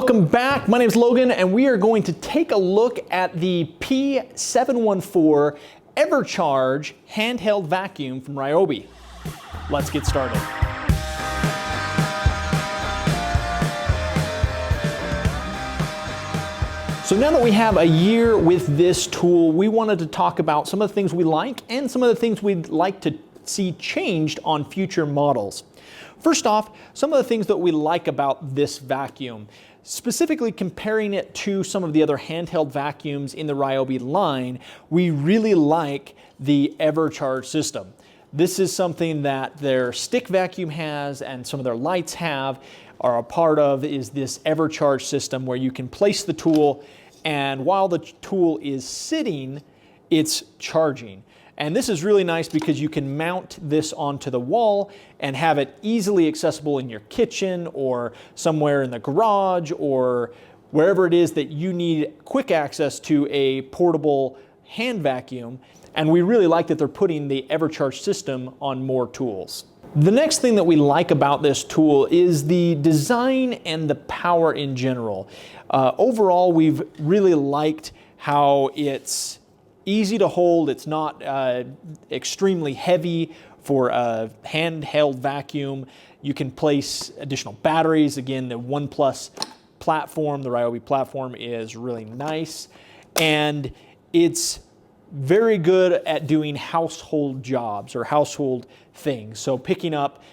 welcome back. My name is Logan and we are going to take a look at the P714 EVERCHARGE handheld vacuum from Ryobi. Let's get started. So now that we have a year with this tool, we wanted to talk about some of the things we like and some of the things we'd like to see changed on future models. First off, some of the things that we like about this vacuum, specifically comparing it to some of the other handheld vacuums in the Ryobi line, we really like the EVERCHARGE system. This is something that their stick vacuum has and some of their lights have, are a part of, is this EVERCHARGE system where you can place the tool and while the tool is sitting, it's charging. And this is really nice because you can mount this onto the wall and have it easily accessible in your kitchen or somewhere in the garage or wherever it is that you need quick access to a portable hand vacuum. And we really like that they're putting the EVERCHARGE system on more tools. The next thing that we like about this tool is the design and the power in general. Overall, we've really liked how it's easy to hold. It's not extremely heavy for a handheld vacuum. You can place additional batteries. Again, the ONE+ platform, the Ryobi platform, is really nice. And it's very good at doing household jobs or household things. So picking up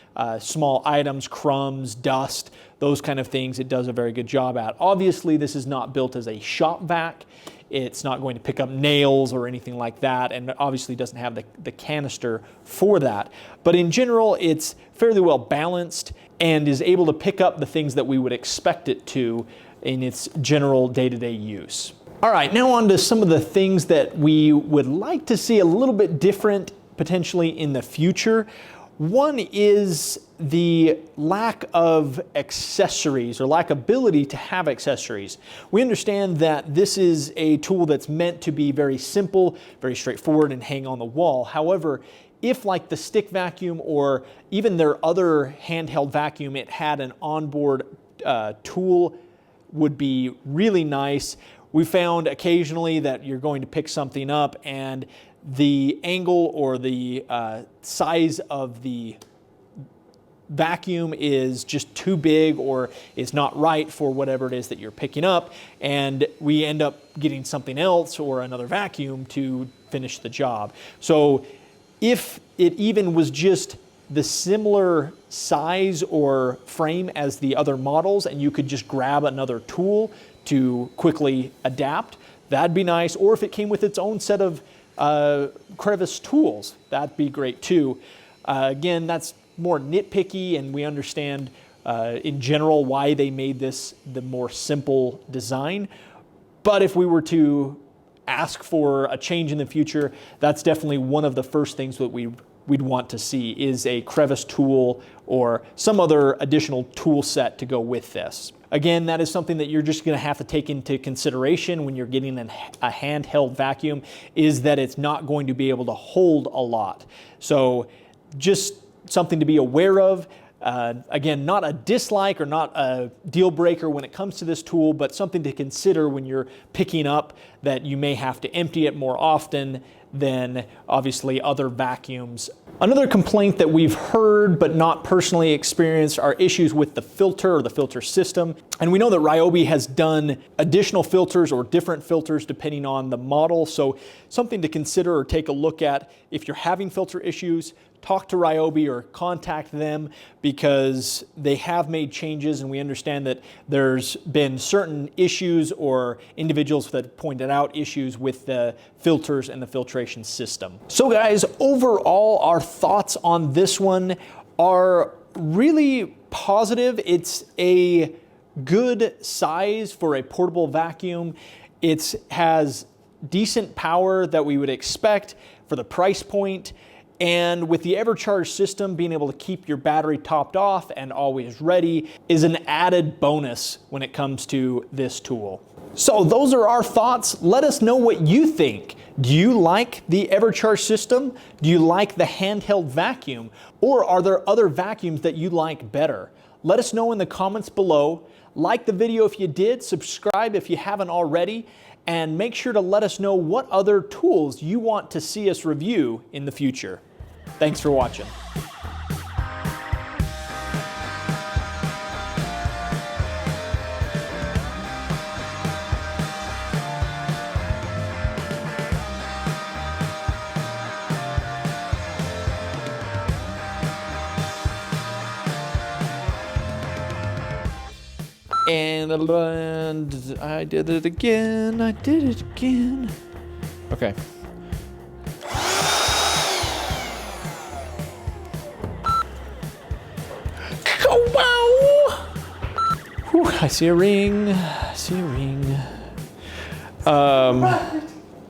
small items, crumbs, dust, those kind of things, it does a very good job at. Obviously, this is not built as a shop vac. It's not going to pick up nails or anything like that, and obviously doesn't have the canister for that. But in general, it's fairly well balanced and is able to pick up the things that we would expect it to in its general day-to-day use. All right, now on to some of the things that we would like to see a little bit different potentially in the future. One is the lack of accessories or lack ability to have accessories. We understand that this is a tool that's meant to be very simple, very straightforward, and hang on the wall. However, if like the stick vacuum or even their other handheld vacuum, it had an onboard tool, would be really nice. We found occasionally that you're going to pick something up and the angle or the size of the vacuum is just too big or is not right for whatever it is that you're picking up, and we end up getting something else or another vacuum to finish the job. So if it even was just the similar size or frame as the other models and you could just grab another tool to quickly adapt, that'd be nice. Or if it came with its own set of crevice tools, that'd be great too. Again, that's more nitpicky, and we understand in general why they made this the more simple design. But if we were to ask for a change in the future, that's definitely one of the first things that we'd want to see, is a crevice tool or some other additional tool set to go with this. Again, that is something that you're just going to have to take into consideration when you're getting a handheld vacuum, is that it's not going to be able to hold a lot. So just something to be aware of. Again, not a dislike or not a deal breaker when it comes to this tool, but something to consider when you're picking up, that you may have to empty it more often than obviously other vacuums. Another complaint that we've heard but not personally experienced are issues with the filter or the filter system. And we know that Ryobi has done additional filters or different filters depending on the model. So something to consider or take a look at if you're having filter issues. Talk to Ryobi or contact them, because they have made changes, and we understand that there's been certain issues or individuals that pointed out issues with the filters and the filtration system. So guys, overall, our thoughts on this one are really positive. It's a good size for a portable vacuum. It has decent power that we would expect for the price point. And with the EVERCHARGE system, being able to keep your battery topped off and always ready is an added bonus when it comes to this tool. So those are our thoughts. Let us know what you think. Do you like the EVERCHARGE system? Do you like the handheld vacuum? Or are there other vacuums that you like better? Let us know in the comments below. Like the video if you did, subscribe if you haven't already, and make sure to let us know what other tools you want to see us review in the future. Thanks for watching. And I did it again. I did it again. Okay. Oh, wow! Whew, I see a ring. I see a ring.